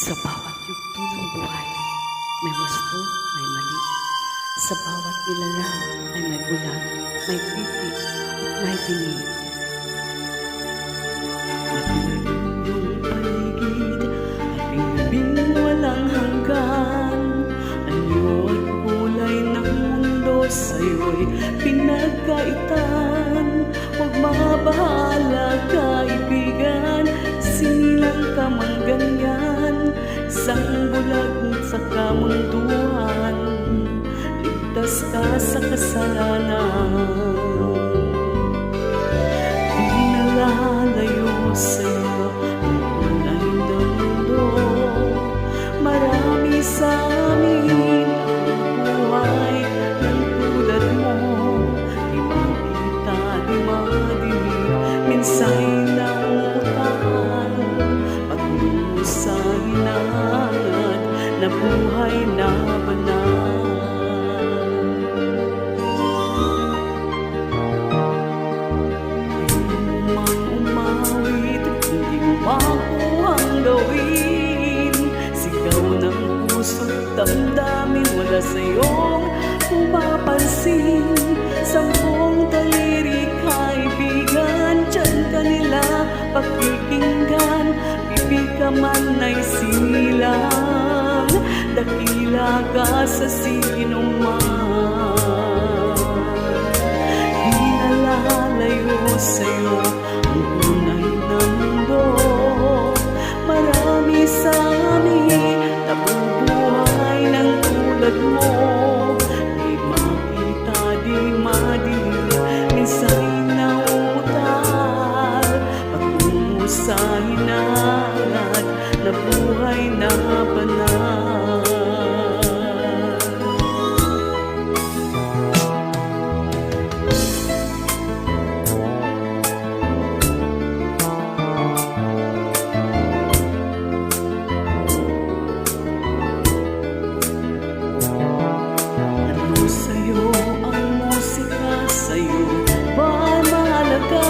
Sa bawat yugto ng buhay, may gusto, may mali. Sa bawat nilalang ay may bulag, may titik, at may tinig. Matulad yung paligid, labing-labing walang hanggan. Anyo at kulay ng mundo sa'yo'y pinagkaitan. Huwag mabahala, kaibigan, silang ka man ganyan. Isang bulag sa kamunduhan, ligtas ka sa kasalanan. Di nalalayo sa'yo ang kulay ng mundo. Marami sa amin ang buhay ng tulad mo. Di makita, di madinig, minsa'y nauutan. Patungo sa hinahangad na buhay na banal. Makuhang gawin, sigaw ng puso't damdamin, wala sa'yong pumapansin. Sampung daliri kaibigan, tiyan ka nila pakikinggan. Pipi ka man ay sinilang, dakila ka sa sinuman. Di nalalayo sa'yo ang tunay na mundo. Marami sa amin nabubuhay ng tulad mo. Di makita, di madinig, minsa'y nauutal. Patungo sa hinahangad na buhay na banal. Sa'yo ang musika, sa'yo ba'y mahalaga?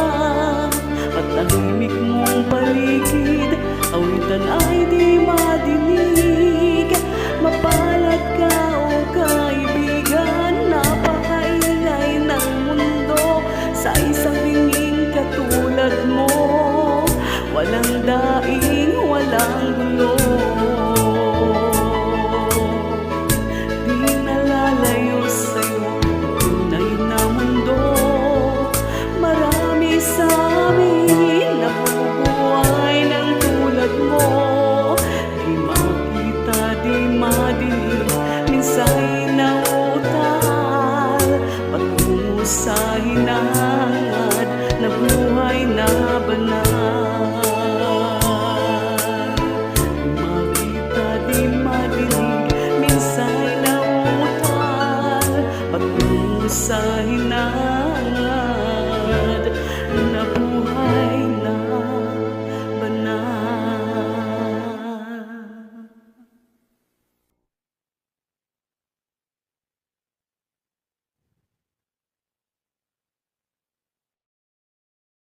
At tahimik mong paligid, awitan ay di madinig. Mapalad ka o kaibigan, napakaingay ng mundo. Sa isang ringing katulad mo, walang daing, walang gulo. Minsa'y nauutal, patungo sa hinahangad na buhay na banal. Makita di madinig, minsa'y nauutal, patungo sa hinahangad